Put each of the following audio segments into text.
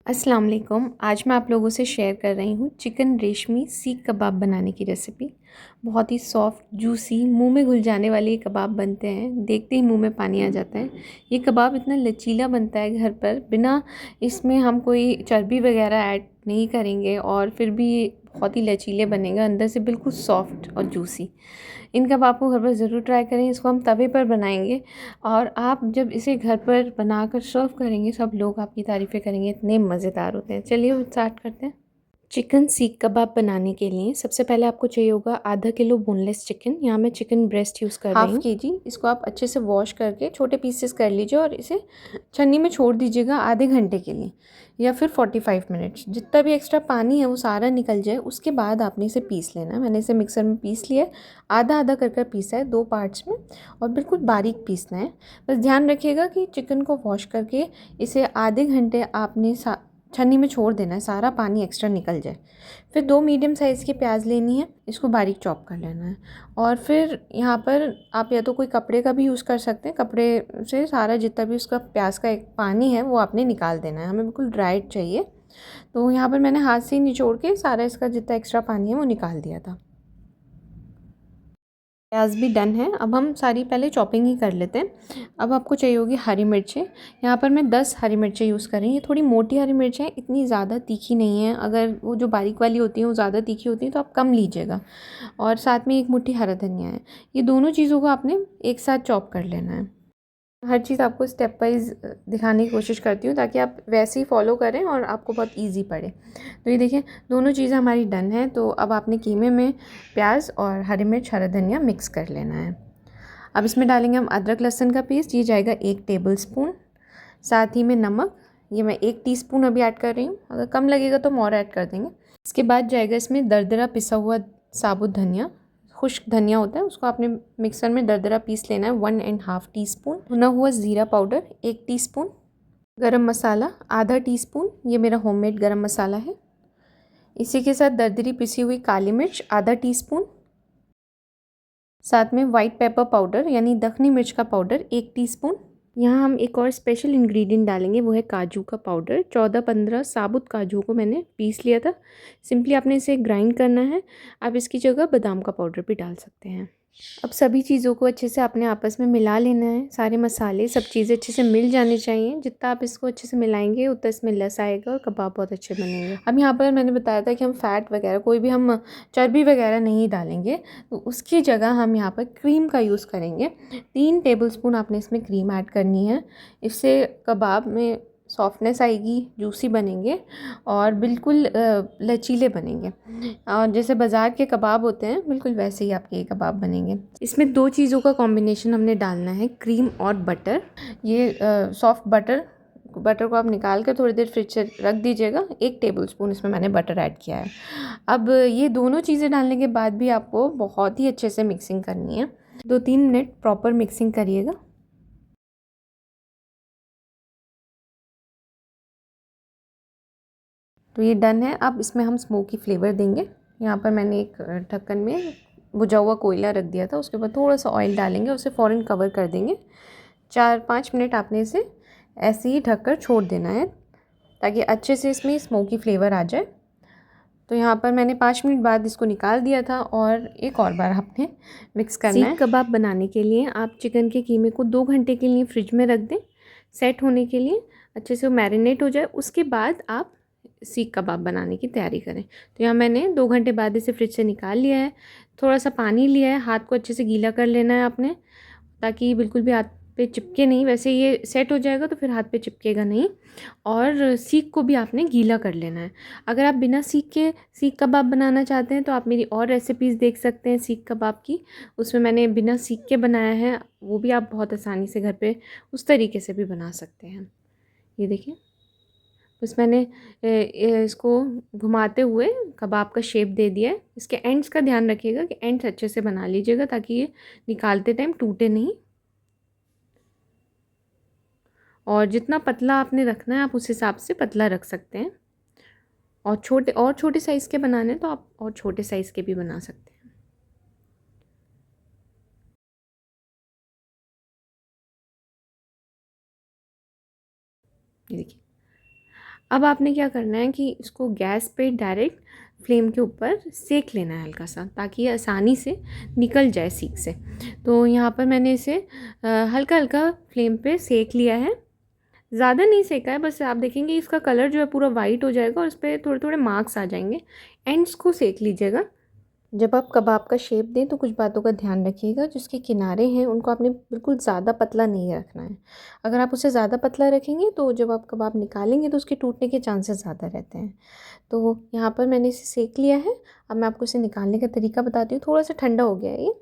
अस्सलाम वालेकुम। आज मैं आप लोगों से शेयर कर रही हूँ चिकन रेशमी सीख कबाब बनाने की रेसिपी। बहुत ही सॉफ्ट जूसी मुंह में घुल जाने वाले ये कबाब बनते हैं, देखते ही मुंह में पानी आ जाता है। ये कबाब इतना लचीला बनता है घर पर, बिना इसमें हम कोई चर्बी वगैरह ऐड नहीं करेंगे और फिर भी बहुत ही लचीले बनेगा, अंदर से बिल्कुल सॉफ्ट और जूसी। इन कबाब को घर पर ज़रूर ट्राई करें। इसको हम तवे पर बनाएंगे और आप जब इसे घर पर बनाकर सर्व करेंगे सब लोग आपकी तारीफ़ें करेंगे, इतने मज़ेदार होते हैं। चलिए स्टार्ट करते हैं। चिकन सीख कबाब बनाने के लिए सबसे पहले आपको चाहिए होगा आधा किलो बोनलेस चिकन। यहाँ मैं चिकन ब्रेस्ट यूज़ कर रही हूँ। ½ kg इसको आप अच्छे से वॉश करके छोटे पीसेस कर लीजिए और इसे छन्नी में छोड़ दीजिएगा आधे घंटे के लिए या फिर 45 मिनट्स। जितना भी एक्स्ट्रा पानी है वो सारा निकल जाए, उसके बाद आपने इसे पीस लेना है। मैंने इसे मिक्सर में पीस लिया है, आधा आधा कर पीसा है 2 पार्ट्स में और बिल्कुल बारीक पीसना है। बस ध्यान रखिएगा कि चिकन को वॉश करके इसे आधे घंटे आपने छन्नी में छोड़ देना है, सारा पानी एक्स्ट्रा निकल जाए। फिर 2 मीडियम साइज़ की प्याज लेनी है, इसको बारीक चॉप कर लेना है। और फिर यहाँ पर आप या तो कोई कपड़े का भी यूज़ कर सकते हैं, कपड़े से सारा जितना भी उसका प्याज का एक पानी है वो आपने निकाल देना है। हमें बिल्कुल ड्राइड चाहिए, तो यहाँ पर मैंने हाथ से ही निचोड़ के सारा इसका जितना एक्स्ट्रा पानी है वो निकाल दिया था। प्याज भी डन है। अब हम सारी पहले चॉपिंग ही कर लेते हैं। अब आपको चाहिए होगी हरी मिर्चें। यहाँ पर मैं 10 हरी मिर्चें यूज़ कर रही हूँ। ये थोड़ी मोटी हरी मिर्चें हैं, इतनी ज़्यादा तीखी नहीं है। अगर वो जो बारीक वाली होती हैं वो ज़्यादा तीखी होती हैं तो आप कम लीजिएगा। और साथ में एक मुट्ठी हरा धनिया है। ये दोनों चीज़ों को आपने एक साथ चॉप कर लेना है। हर चीज़ आपको स्टेप वाइज दिखाने की कोशिश करती हूँ ताकि आप वैसे ही फॉलो करें और आपको बहुत ईजी पड़े। तो ये देखिए दोनों चीज़ें हमारी डन है। तो अब आपने कीमे में प्याज और हरी मिर्च हरा धनिया मिक्स कर लेना है। अब इसमें डालेंगे हम अदरक लहसुन का पेस्ट, ये जाएगा 1 टेबलस्पून। साथ ही में नमक, ये मैं 1 टीस्पून अभी ऐड कर रही हूँ, अगर कम लगेगा तो और ऐड कर देंगे। इसके बाद जाएगा इसमें दरदरा पिसा हुआ साबुत धनिया, खुश्क धनिया होता है, उसको आपने मिक्सर में दरदरा पीस लेना है। 1½ टीस्पून भुना हुआ ज़ीरा पाउडर 1 टीस्पून, गरम मसाला ½ टीस्पून, ये मेरा होममेड गरम मसाला है। इसी के साथ दरदरी पिसी हुई काली मिर्च ½ टीस्पून, साथ में वाइट पेपर पाउडर यानी दखनी मिर्च का पाउडर 1 टीस्पून। यहाँ हम एक और स्पेशल इंग्रेडिएंट डालेंगे, वो है काजू का पाउडर। 14-15 साबुत काजू को मैंने पीस लिया था। सिंपली आपने इसे ग्राइंड करना है। आप इसकी जगह बादाम का पाउडर भी डाल सकते हैं। अब सभी चीज़ों को अच्छे से आपने आपस में मिला लेना है। सारे मसाले सब चीज़ें अच्छे से मिल जाने चाहिए। जितना आप इसको अच्छे से मिलाएंगे उतना इसमें लस आएगा और कबाब बहुत अच्छे बनेंगे। अब यहाँ पर मैंने बताया था कि हम फ़ैट वगैरह कोई भी हम चर्बी वगैरह नहीं डालेंगे, तो उसकी जगह हम यहाँ पर क्रीम का यूज़ करेंगे। 3 टेबलस्पून आपने इसमें क्रीम ऐड करनी है। इससे कबाब में सॉफ्टनेस आएगी, जूसी बनेंगे और बिल्कुल लचीले बनेंगे। और जैसे बाज़ार के कबाब होते हैं बिल्कुल वैसे ही आपके ये कबाब बनेंगे। इसमें 2 चीज़ों का कॉम्बिनेशन हमने डालना है, क्रीम और बटर। ये सॉफ्ट बटर को आप निकाल कर थोड़ी देर फ्रिज से रख दीजिएगा। 1 टेबलस्पून इसमें मैंने बटर ऐड किया है। अब ये दोनों चीज़ें डालने के बाद भी आपको बहुत ही अच्छे से मिक्सिंग करनी है। 2-3 मिनट प्रॉपर मिक्सिंग करिएगा। तो ये डन है। अब इसमें हम स्मोकी फ्लेवर देंगे। यहाँ पर मैंने एक ढक्कन में बुझा हुआ कोयला रख दिया था, उसके बाद थोड़ा सा ऑयल डालेंगे, उसे फ़ौरन कवर कर देंगे। 4-5 मिनट आपने इसे ऐसे ही ढककर छोड़ देना है ताकि अच्छे से इसमें स्मोकी फ्लेवर आ जाए। तो यहाँ पर मैंने 5 मिनट बाद इसको निकाल दिया था और एक और बार आपने मिक्स करना है। सीख कबाब बनाने के लिए आप चिकन के कीमे को 2 घंटे के लिए फ्रिज में रख दें सेट होने के लिए, अच्छे से वो मैरिनेट हो जाए। उसके बाद आप सीख कबाब बनाने की तैयारी करें। तो यहाँ मैंने 2 घंटे बाद इसे फ्रिज से निकाल लिया है। थोड़ा सा पानी लिया है, हाथ को अच्छे से गीला कर लेना है आपने ताकि बिल्कुल भी हाथ पे चिपके नहीं। वैसे ये सेट हो जाएगा तो फिर हाथ पे चिपकेगा नहीं। और सीख को भी आपने गीला कर लेना है। अगर आप बिना सीख के सीख कबाब बनाना चाहते हैं तो आप मेरी और रेसिपीज़ देख सकते हैं सीख कबाब की, उसमें मैंने बिना सीख के बनाया है। वो भी आप बहुत आसानी से घर पे उस तरीके से भी बना सकते हैं। ये देखिए बस मैंने इसको घुमाते हुए कबाब का शेप दे दिया है। इसके एंड्स का ध्यान रखिएगा कि एंड्स अच्छे से बना लीजिएगा ताकि ये निकालते टाइम टूटे नहीं। और जितना पतला आपने रखना है आप उस हिसाब से पतला रख सकते हैं। और छोटे साइज़ के बनाने हैं तो आप और छोटे साइज़ के भी बना सकते हैं। ये देखिए अब आपने क्या करना है कि इसको गैस पे डायरेक्ट फ्लेम के ऊपर सेक लेना है हल्का सा, ताकि ये आसानी से निकल जाए सीख से। तो यहाँ पर मैंने इसे हल्का हल्का फ्लेम पे सेक लिया है, ज़्यादा नहीं सेका है, बस आप देखेंगे इसका कलर जो है पूरा वाइट हो जाएगा और उस पर थोड़े थोड़े मार्क्स आ जाएंगे। एंड्स को सेक लीजिएगा। जब आप कबाब का शेप दें तो कुछ बातों का ध्यान रखिएगा, जिसके किनारे हैं उनको आपने बिल्कुल ज़्यादा पतला नहीं रखना है। अगर आप उसे ज़्यादा पतला रखेंगे तो जब आप कबाब निकालेंगे तो उसके टूटने के चांसेस ज़्यादा रहते हैं। तो यहाँ पर मैंने इसे सेक लिया है। अब मैं आपको इसे निकालने का तरीका बताती हूँ। थोड़ा सा ठंडा हो गया है ये,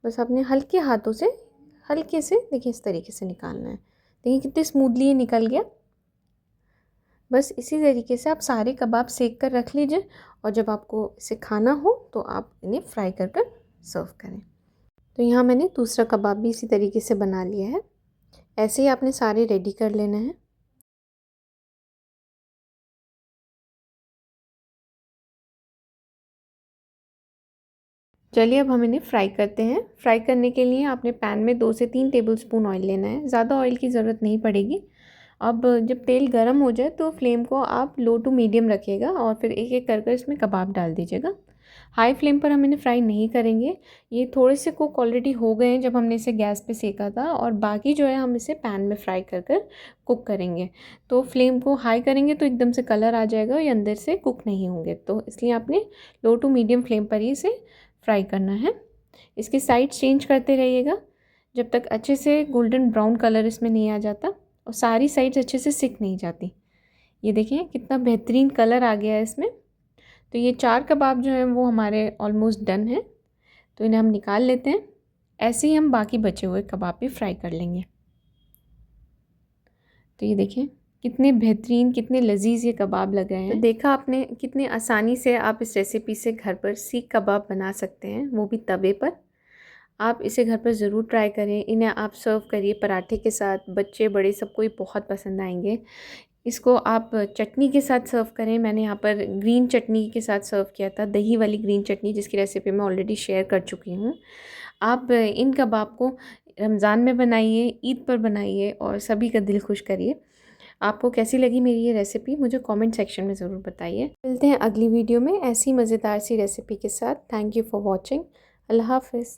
बस आपने हल्के हाथों से हल्के से देखिए इस तरीके से निकालना है। देखिए कितने स्मूथली ये निकल गया। बस इसी तरीके से आप सारे कबाब सेक कर रख लीजिए, और जब आपको इसे खाना हो तो आप इन्हें फ्राई कर कर सर्व करें। तो यहाँ मैंने दूसरा कबाब भी इसी तरीके से बना लिया है। ऐसे ही आपने सारे रेडी कर लेना है। चलिए अब हम इन्हें फ्राई करते हैं। फ्राई करने के लिए आपने पैन में 2 से 3 टेबलस्पून ऑयल लेना है। ज़्यादा ऑयल की ज़रूरत नहीं पड़ेगी। अब जब तेल गर्म हो जाए तो फ्लेम को आप लो टू मीडियम रखिएगा और फिर एक एक कर कर इसमें कबाब डाल दीजिएगा। हाई फ्लेम पर हम इन्हें फ्राई नहीं करेंगे। ये थोड़े से कुक ऑलरेडी हो गए हैं जब हमने इसे गैस पे सेका था, और बाकी जो है हम इसे पैन में फ्राई कर कर कुक करेंगे। तो फ्लेम को हाई करेंगे तो एकदम से कलर आ जाएगा और ये अंदर से कुक नहीं होंगे, तो इसलिए आपने लो टू मीडियम फ्लेम पर ही इसे फ्राई करना है। इसकी साइड चेंज करते रहिएगा जब तक अच्छे से गोल्डन ब्राउन कलर इसमें नहीं आ जाता और सारी साइड्स अच्छे से सिक नहीं जाती। ये देखें कितना बेहतरीन कलर आ गया है इसमें। तो ये 4 कबाब जो हैं वो हमारे ऑलमोस्ट डन हैं, तो इन्हें हम निकाल लेते हैं। ऐसे ही हम बाकी बचे हुए कबाब भी फ्राई कर लेंगे। तो ये देखें कितने बेहतरीन, कितने लजीज ये कबाब लग रहे हैं। तो देखा आपने कितने आसानी से आप इस रेसिपी से घर पर सीख कबाब बना सकते हैं, वो भी तवे पर। आप इसे घर पर ज़रूर ट्राई करें। इन्हें आप सर्व करिए पराठे के साथ, बच्चे बड़े सबको ही बहुत पसंद आएंगे। इसको आप चटनी के साथ सर्व करें। मैंने यहाँ पर ग्रीन चटनी के साथ सर्व किया था, दही वाली ग्रीन चटनी, जिसकी रेसिपी मैं ऑलरेडी शेयर कर चुकी हूँ। आप इन कबाब को रमज़ान में बनाइए, ईद पर बनाइए और सभी का दिल खुश करिए। आपको कैसी लगी मेरी ये रेसिपी मुझे कमेंट सेक्शन में ज़रूर बताइए। मिलते हैं अगली वीडियो में ऐसी मज़ेदार सी रेसिपी के साथ। Thank you for watching. अल्लाह हाफ़िज़।